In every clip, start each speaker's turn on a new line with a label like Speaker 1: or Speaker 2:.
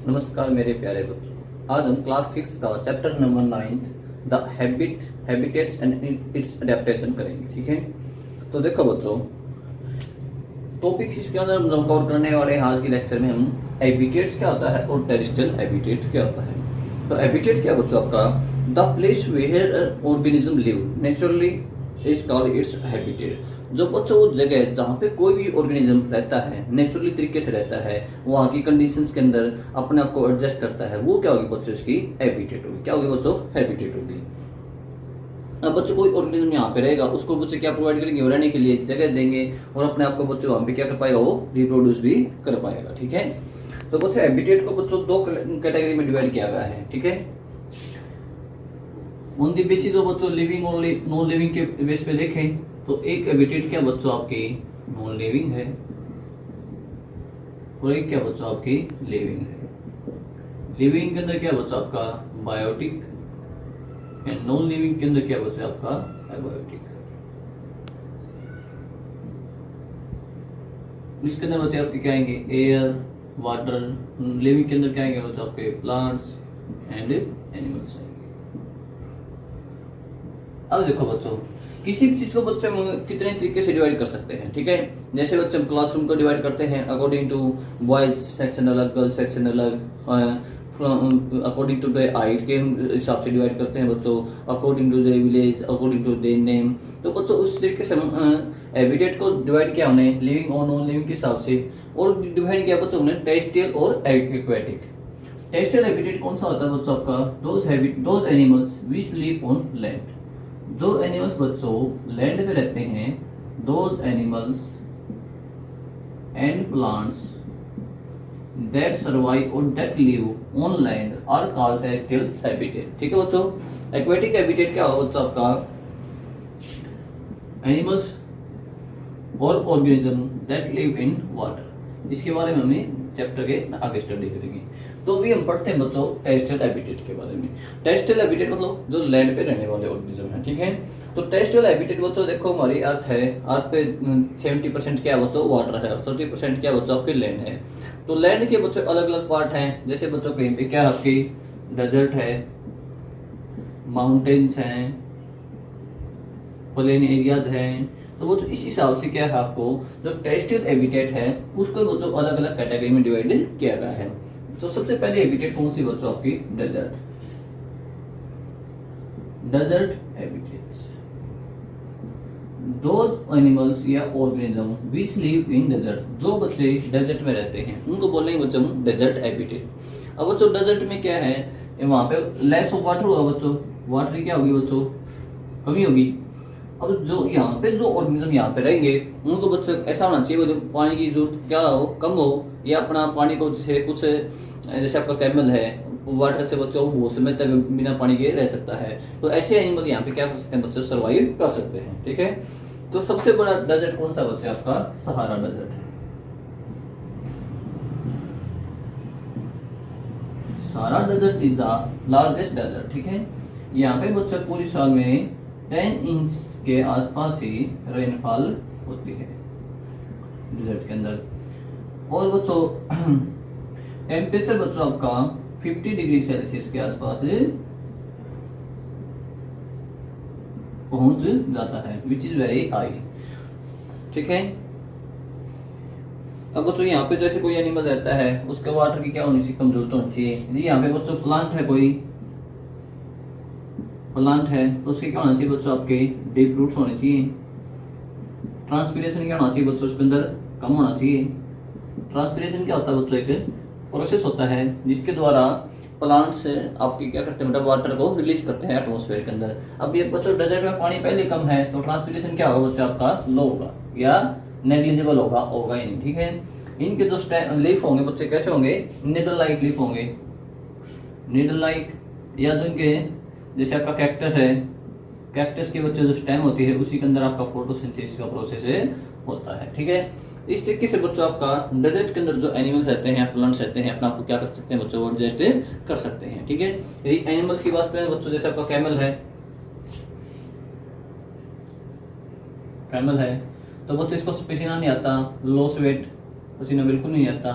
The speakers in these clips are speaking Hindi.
Speaker 1: नमस्कार मेरे प्यारे बच्चों, आज हम क्लास 6 का chapter number 9 the habitats and it's adaptation करेंगे। ठीक है, तो देखो बच्चों, टॉपिक्स इसके अंदर हम कवर करने वाले हैं आज के लेक्चर में। हम हैबिटेट्स क्या होता है और टेरेस्ट्रियल हैबिटेट क्या होता है। तो हैबिटेट क्या बच्चों आपका the place where organism live naturally is called its habitat. जो बच्चों वो जगह जहाँ पे कोई भी ऑर्गेनिज्म रहता है, नेचुरली तरीके से रहता है, वहाँ की कंडीशंस के अंदर अपने आप को एडजस्ट करता है, वो क्या होगी बच्चों, इसकी हैबिटेट होगी। क्या होगी बच्चों, हैबिटेट होगी। अब बच्चों कोई ऑर्गेनिज्म यहाँ पे रहेगा, उसको बच्चे क्या प्रोवाइड करेंगे, रहने के लिए जगह देंगे और अपने आप को बच्चों वहाँ पे क्या कर पाएगा, वो रिप्रोड्यूस भी कर पाएगा। ठीक है, तो बच्चों हैबिटेट को बच्चों दो कैटेगरी में डिवाइड किया गया है। ठीक है, ऑन द बेसिस ऑफ बच्चों लिविंग और नॉन लिविंग के बेस पे देखें तो एक हैबिटेट क्या बच्चों आपकी नॉन लिविंग है और एक क्या बच्चों आपकी लिविंग है। लिविंग के अंदर क्या बच्चों आपका बायोटिक एंड नॉन लिविंग के अंदर क्या बच्चों आपका एबायोटिक। इसके अंदर बच्चे आपके क्या आएंगे, एयर, वाटर। लिविंग के अंदर क्या आएंगे बच्चों आपके प्लांट्स एंड एनिमल्स आएंगे। अब देखो बच्चों, किसी भी चीज को बच्चे कितने तरीके से डिवाइड कर सकते हैं। ठीक है, जैसे बच्चे हम क्लासरूम को डिवाइड करते हैं अकॉर्डिंग टू बॉयज सेक्शन अलग, गर्ल्स सेक्शन अलग, अकॉर्डिंग टू द हाइट के हिसाब से डिवाइड करते हैं बच्चों, according to the village, according to the name. तो बच्चों उस तरीके से हैबिटेट को डिवाइड किया हमने लिविंग और नॉन लिविंग के हिसाब से, और डिवाइड किया बच्चों हमने टेरेस्ट्रियल और एक्वेटिक। टेरेस्ट्रियल हैबिटेट कौन सा होता है बच्चों आपका, those animals which live on land. जो एनिमल्स बच्चों लैंड पे रहते हैं, those animals and plants that survive और that live on land are called terrestrial habitat. ठीक है बच्चों, एक्वेटिक हैबिटेट क्या होगा बच्चों आपका, एनिमल्स और organism that live in water. इसके बारे में हमें चैप्टर के आगे स्टडी करेंगे। तो अभी हम पढ़ते हैं बच्चों टेरेस्ट्रियल हैबिटेट के बारे में। टेरेस्ट्रियल हैबिटेट मतलब जो लैंड पे रहने वाले ऑर्गेनिज्म हैं। ठीक है, तो टेरेस्ट्रियल हैबिटेट बच्चों देखो हमारी अर्थ है, अर्थ पे 70% क्या बच्चों वाटर है और 30% क्या बच्चों आपके लैंड है। तो लैंड के बच्चों अलग अलग पार्ट हैं, जैसे बच्चों कहीं पे क्या आपकी डेजर्ट है, माउंटेन्स हैं, प्लेन एरियाज हैं। तो वो इस हिसाब से क्या है आपको जो टेरेस्ट्रियल हैबिटेट है उसको बच्चों अलग अलग कैटेगरी में डिवाइड किया गया है। तो सबसे पहले हैबिटेट कौन सी बच्चों आपकी, desert. Desert habitats those animals या organism which live in desert. जो बच्चे डेजर्ट में रहते हैं उनको बोलेंगे बच्चों डेजर्ट हैबिटेट। अब बच्चों डेजर्ट में क्या है, वहां पे लेस ऑफ वाटर होगा बच्चों, वाटर की क्या होगी बच्चों, कमी होगी। अब जो यहाँ पे जो ऑर्गेनिज्म यहाँ पे रहेंगे उनको बच्चों ऐसा होना चाहिए जो पानी की जरूरत क्या हो, कम हो, या अपना पानी को जैसे कुछ जैसे आपका कैमल है, वाटर से बच्चों बहुत समय तक बिना पानी के रह सकता है। तो ऐसे एनिमल यहाँ पे क्या कर सकते हैं बच्चों, सर्वाइव कर सकते हैं। ठीक है, तो सबसे बड़ा डेजर्ट कौन सा बच्चे आपका, सहारा डेजर्ट है। Sahara desert is the largest desert. ठीक है, यहाँ पे बच्चों पूरी साल में 10 इंच के आसपास ही रेनफॉल होती है डेजर्ट के अंदर। और बच्चों टेम्परेचर बच्चों आपका 50 डिग्री सेल्सियस के आसपास पहुंच जाता है, विच इज वेरी हाई। ठीक है, अब बच्चों यहाँ पे जैसे कोई एनिमल रहता है उसके वाटर की क्या होनी चाहिए, कम जरूरत होनी चाहिए। यदि यहाँ पे बच्चों प्लांट है, कोई प्लांट है तो उसके क्या होना चाहिए बच्चों आपके डीप रूट्स होने चाहिए। ट्रांसपीरेशन क्या होना चाहिए बच्चों, उसके अंदर कम होना चाहिए। ट्रांसपीरेशन क्या होता है बच्चों, एक प्रोसेस होता है जिसके द्वारा प्लांट्स आपकी क्या करते हैं मतलब वाटर को रिलीज करते हैं एटमॉस्फेयर के अंदर। अब ये बच्चों डेजर्ट में पानी पहले कम है तो ट्रांसपीरेशन क्या होगा बच्चों आपका लो होगा या नेग्लिजिबल होगा ही नहीं। ठीक है, इनके जो लीफ होंगे बच्चे कैसे होंगे, नीडल लाइक लीफ होंगे, नीडल लाइक। या जो इनके जैसे आपका कैक्टस है, कैक्टस के बच्चे जो स्टेम होती है उसी के अंदर आपका फोटोसिंथेसिस का प्रोसेस होता है। ठीक है, इस तरीके से बच्चों आपका डेजर्ट के अंदर जो एनिमल्स रहते हैं, प्लांट्स रहते हैं, अपना आपको क्या कर सकते हैं बच्चों, एडजस्ट कर सकते हैं। ठीक है, यदि एनिमल्स की बात करें बच्चों, जैसे आपका कैमल है, तो बच्चों इसको पसीना नहीं आता, लॉस वेट, पसीना बिल्कुल नहीं आता।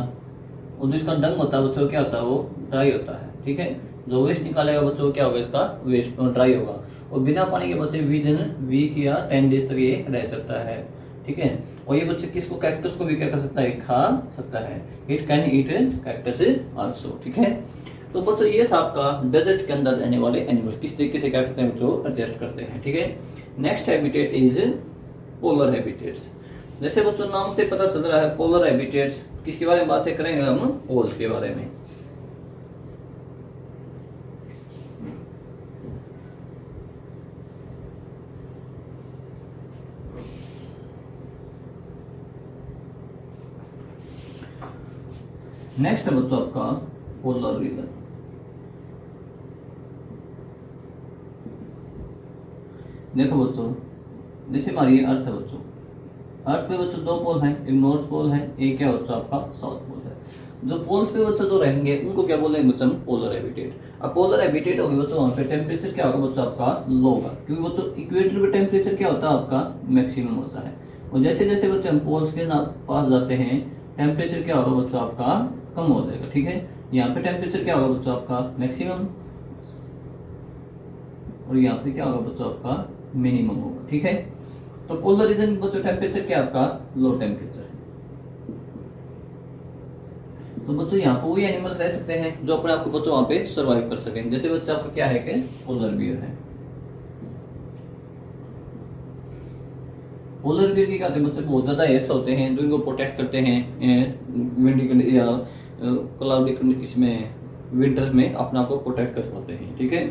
Speaker 1: और जो इसका डंग होता है बच्चों क्या होता है, वो ड्राई होता है। ठीक है, जो वेस्ट निकालेगा बच्चों क्या होगा, इसका वेस्ट ड्राई होगा। और बिना पानी के बच्चे वीक या 10 डेज तक ये रह सकता है। ठीक है, और ये बच्चे किसको, कैक्टस को भी क्या कर सकता है, खा सकता है। It can eat cactus also. ठीक है, तो बच्चों ये था आपका डेजर्ट के अंदर रहने वाले एनिमल किस तरीके से क्या करते हैं बच्चों, एडजस्ट करते हैं। ठीक है, next habitat is polar habitats. जैसे बच्चों नाम से पता चल रहा है पोलर हैबिटेट्स, किसके बारे में बातें करेंगे हम, पोल्स के बारे में। नेक्स्ट है बच्चों आपका पोलर रीजन। देखो बच्चों, जैसे हमारी अर्थ है बच्चों, अर्थ पे बच्चों 2 पोल हैं, एक नॉर्थ पोल है, एक क्या बच्चों आपका साउथ पोल है। जो पोल्स पे बच्चों जो रहेंगे उनको क्या बोलेंगे बच्चों, पोलर हैबिटेट। अब पोलर हैबिटेट होगी बच्चों, वहां पे टेम्परेचर क्या होगा बच्चों आपका, लो होगा, क्योंकि बच्चों इक्वेटर पे टेम्परेचर क्या होता है आपका, मैक्सिमम होता है। और जैसे जैसे बच्चों हम पोल्स के पास जाते हैं, टेम्परेचर क्या होगा बच्चों आपका, कम हो जाएगा। ठीक है, यहाँ पे टेम्परेचर क्या होगा बच्चों आपका, मैक्सिमम, और यहाँ पे क्या होगा बच्चों आपका, मिनिमम होगा। ठीक है, तो पोलर रीजन बच्चों टेम्परेचर क्या आपका, लो टेम्परेचर है। तो बच्चों यहाँ पे वही एनिमल्स रह सकते हैं जो अपने आप को बच्चों वहां पे सर्वाइव कर सकें। जैसे बच्चा आपका क्या है कि पोलर बियर है। पोलर बियर की क्या होते हैं बच्चे, बहुत ज्यादा ऐसे होते हैं जो इनको प्रोटेक्ट करते हैं विंडी या क्लाउडी इसमें विंटर्स में अपने आप को प्रोटेक्ट कर पाते हैं। ठीक है,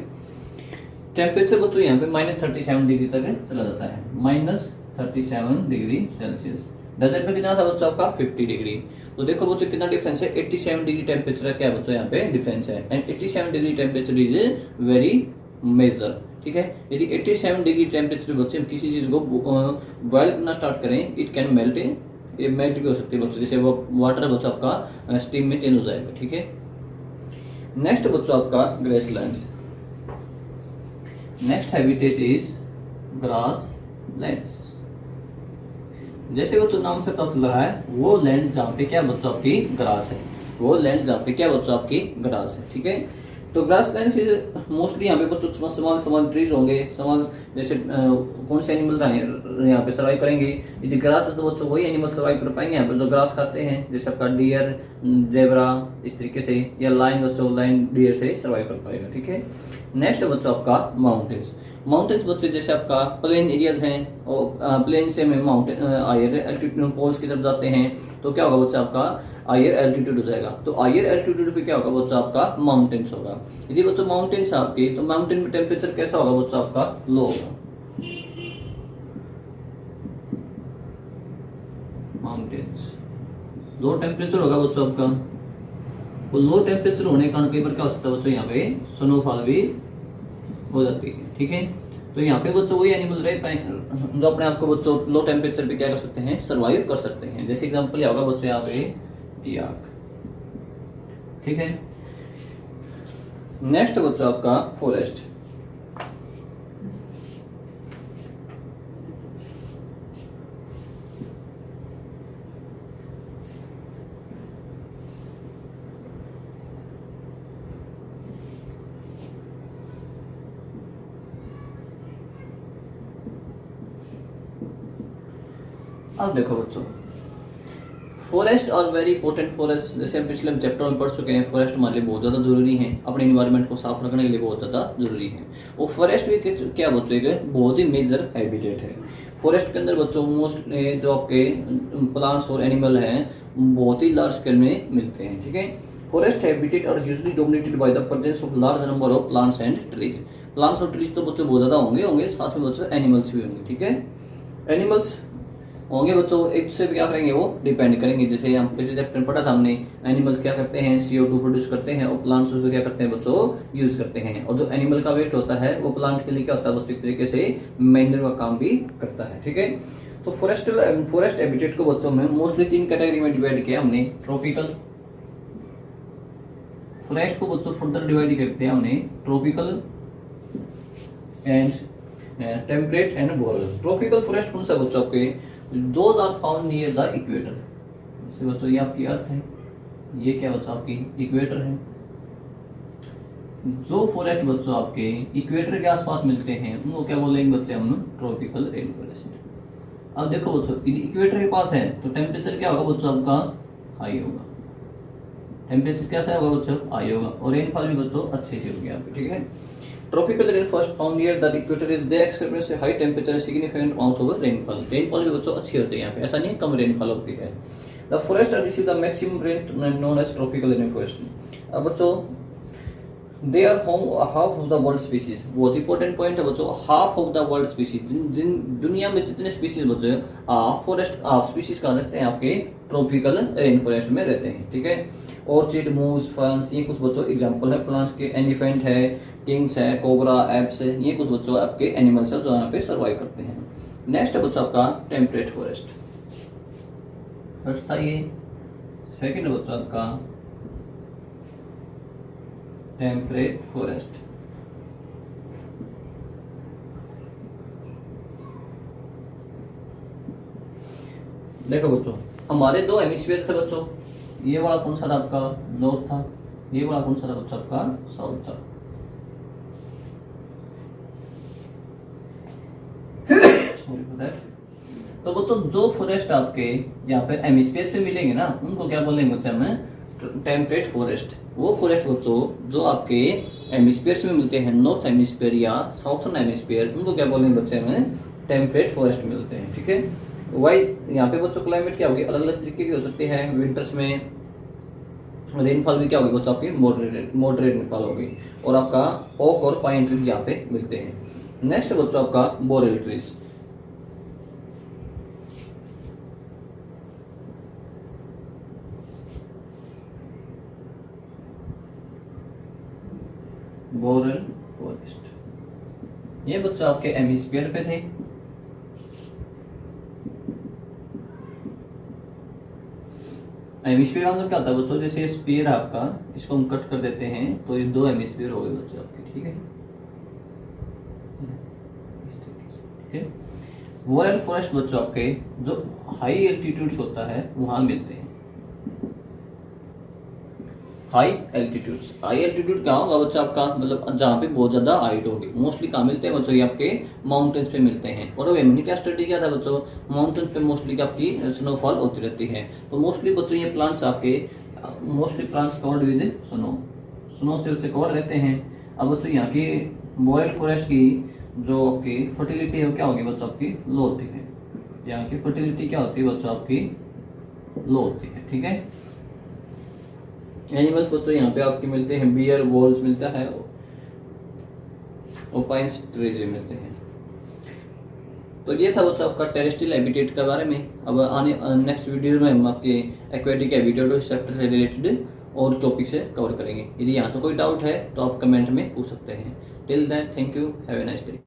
Speaker 1: टेम्परेचर बच्चों यहाँ पे -37 डिग्री तक चला जाता है, -37 डिग्री सेल्सियस। डेजर्ट में कितना था बच्चों आपका, 50 डिग्री। तो देखो बच्चों कितना डिफरेंस है, 87 डिग्री टेम्परेचर क्या बच्चों यहाँ पे डिफरेंस है। And 87 degree temperature is very major. ठीक है, यदि 87 डिग्री टेम्परेचर बच्चे किसी चीज को बॉयल करना स्टार्ट करें, इट कैन मेल्ट, ये मेल्ट भी हो सकती है बच्चों, जैसे वो वाटर बच्चों आपका स्टीम में चेंज हो जाएगा। ठीक है, नेक्स्ट बच्चों आपका grasslands. Next habitat is grasslands. जैसे बच्चों नाम से पता चल रहा है, वो लैंड जहाँ पे क्या बच्चों आपकी ग्रास है, वो लैंड जहाँ पे क्या बच्चों आपकी ग्रास है। ठीक है, तो ग्रास लैंड मोस्टली यहाँ पे बच्चों स्मॉल ट्रीज होंगे, स्मॉल जैसे कौन से एनिमल यहाँ पे सर्वाइव करेंगे। यदि ग्रास है तो बच्चों वही एनिमल सर्वाइव कर पाएंगे यहाँ पे जो ग्रास खाते हैं, जैसे आपका डियर, जेब्रा, इस तरीके से, या लाइन बच्चों लाइन डियर से सर्वाइव कर पाएगा। ठीक है, नेक्स्ट बच्चों आपका माउंटेन्स। माउंटेन्स बच्चे जैसे आपका प्लेन एरियाज हैं, और प्लेन से में माउंटेन हायर एल्टीट्यूड पोल्स की तरफ जाते हैं, तो क्या होगा बच्चा आपका हायर एल्टीट्यूड हो जाएगा। तो हायर एल्टीट्यूड पे क्या होगा बच्चा आपका, माउंटेन्स होगा। यदि बच्चों माउंटेन्स आपकी, तो माउंटेन में टेम्परेचर कैसा होगा बच्चा आपका, लो होगा। माउंटेन्स लो टेम्परेचर होगा बच्चों आपका। तो लो टेम्परेचर होने के कारण कई बार क्या हो सकता है बच्चों, यहाँ पे स्नोफॉल भी हो जाती है। ठीक है, तो यहाँ पे बच्चों वही एनिमल रह पाए जो अपने आप को बच्चों लो टेम्परेचर पे क्या कर सकते हैं, सर्वाइव कर सकते हैं। जैसे एग्जांपल क्या होगा बच्चों यहाँ पे याक। ठीक है, नेक्स्ट बच्चों आपका फॉरेस्ट। अब देखो बच्चों, फॉरेस्ट और वेरी इंपॉर्टेंट फॉरेस्ट, जैसे हम पिछले चैप्टर में पढ़ चुके हैं, फॉरेस्ट हमारे लिए बहुत ज्यादा जरूरी है, अपने इन्वायरमेंट को साफ रखने के लिए बहुत ज्यादा जरूरी है। और फॉरेस्ट भी क्या बच्चों के बहुत ही मेजर हैबिटेट है। फॉरेस्ट के अंदर बच्चों मोस्ट जो आपके प्लांट्स और एनिमल हैं बहुत ही लार्ज स्केल में मिलते हैं। ठीक है, forest habitat are usually dominated by the presence of large number of plants and trees. Plants और ट्रीज तो बच्चों बहुत ज्यादा होंगे, साथ में बच्चों एनिमल्स भी होंगे। ठीक है, एनिमल्स होंगे बच्चों, एक दूसरे पे क्या करेंगे, वो डिपेंड करेंगे। जैसे हम पिछले चैप्टर में पढ़ा था हमने, एनिमल्स क्या करते हैं, CO2 प्रोड्यूस करते हैं, और प्लांट्स उसको क्या करते हैं बच्चों, यूज करते हैं। और जो एनिमल का वेस्ट होता है वो प्लांट के लिए क्या होता है बच्चों, एक तरीके से मैन्योर का काम भी करता है। ठीक है, तो फॉरेस्ट हैबिटेट को बच्चों में मोस्टली 3 कैटेगरी में डिवाइड किया हमने। ट्रॉपिकल फॉरेस्ट को बच्चों फर्दर डिवाइड करते हैं हमने, tropical and temperate and boreal. Tropical forest कौन सा बच्चों आपके, those are found near the equator। जैसे बच्चों ये आपकी अर्थ है, ये क्या बच्चों आपकी इक्वेटर है। जो फॉरेस्ट बच्चों आपके इक्वेटर के आसपास मिलते हैं उनको क्या बोलेंगे बच्चे हम ट्रॉपिकल रेन फॉरेस्ट। अब देखो बच्चों इक्वेटर के पास है तो टेम्परेचर क्या होगा बच्चों आपका हाई होगा। टेम्परेचर कैसा होगा बच्चों हाई होगा और रेनफॉल भी बच्चों अच्छे से होगी यहाँ पे, ठीक है। Tropical rain forest found near the equator is they experience high temperature significant amount of rainfall. Rainfall भी बच्चों अच्छी होती है यहाँ पे, ऐसा नहीं कम रेनफॉल होती है। The forest receive the maximum rain known as tropical rain forest. अब बच्चों they are home half of the world species. बहुत इंपॉर्टेंट पॉइंट है बच्चों, half of the world species. जिन दुनिया में जितने स्पीसीज बच्चों फॉरेस्ट स्पीसीज का रहते हैं आपके ट्रॉपिकल रेन फॉरेस्ट में रहते हैं, ठीक है। ऑर्चिड, मूस, फर्न्स, ये कुछ बच्चों एग्जांपल है प्लांट्स के। एलिफेंट है, किंग्स है, कोबरा, एप्स है, ये कुछ बच्चों आपके एनिमल्स है जो यहाँ पे सर्वाइव करते हैं। नेक्स्ट है बच्चों आपका टेम्परेट फॉरेस्ट। फर्स्ट था ये, सेकंड बच्चों आपका टेम्परेट फॉरेस्ट। देखो बच्चों हमारे दो हेमिस्फीयर थे बच्चों, ये वाला कौन सा था आपका नॉर्थ था, ये वाला कौन सा था बच्चों आपका साउथ था। Sorry for that. तो बच्चों जो फॉरेस्ट आपके यहाँ पे हेमिस्फीयर पे मिलेंगे ना उनको क्या बोलेंगे बच्चे हमें टेम्परेट फॉरेस्ट। वो फॉरेस्ट बच्चों जो आपके हेमिस्फीयर में मिलते हैं, नॉर्थ हेमिस्फीयर या साउथर्न हेमिस्फीयर, उनको क्या बोलेंगे बच्चे हमें टेम्परेट फॉरेस्ट मिलते हैं, ठीक है। वाई यहाँ पे बच्चों क्लाइमेट क्या होगी अलग अलग तरीके की हो सकती है। विंटर्स में रेनफॉल भी क्या होगी बच्चों आपकी मॉडरेट रेनफॉल होगी और आपका ओक और पाइन ट्रीज यहाँ पे मिलते हैं। नेक्स्ट बच्चों आपका बोरेल ट्रीज। बोरेल फॉरेस्ट ये बच्चों आपके हेमिस्फीयर पे थे। हेमिस्फीयर मतलब क्या होता है बच्चों, जैसे स्फीयर आपका इसको हम कट कर देते हैं तो ये दो हेमिस्फीयर हो गए बच्चों आपके, ठीक है। ठीक है, बोरेल फॉरेस्ट बच्चों आपके जो हाई एल्टीट्यूड्स होता है वहां मिलते हैं। हाई एल्टीट्यूड क्या होगा बच्चा आपका मतलब जहाँ पे बहुत ज्यादा हाइट होगी। मोस्टली कहाँ मिलते हैं बच्चों, ये आपके माउंटेन्स पे मिलते हैं। और हमने क्या स्टडी किया था बच्चों, माउंटेन पे मोस्टली आपकी स्नोफॉल होती रहती है। तो मोस्टली बच्चों ये प्लांट्स आपके mostly plants covered with snow से उससे कवर रहते हैं। अब बच्चों यहाँ की बोरेल फॉरेस्ट की जो आपकी फर्टिलिटी है क्या होगी बच्चों आपकी लो होती है। यहाँ की फर्टिलिटी क्या होती है बच्चों आपकी लो होती है, ठीक है। एनिमल्स बच्चों यहाँ पे आपके मिलते हैं, बियर, वॉल्स मिलता है और पाइन्स ट्रीज भी मिलते हैं। तो ये था बच्चों आपका टेरेस्ट्रियल हैबिटेट के बारे में। अब आने नेक्स्ट वीडियो में हम आपके एक्वेटिक हैबिटेट सेक्टर से रिलेटेड और टॉपिक से कवर करेंगे। यदि यहाँ तो कोई डाउट है तो आप कमेंट में पूछ सकते हैं। Till that thank you, have a nice day.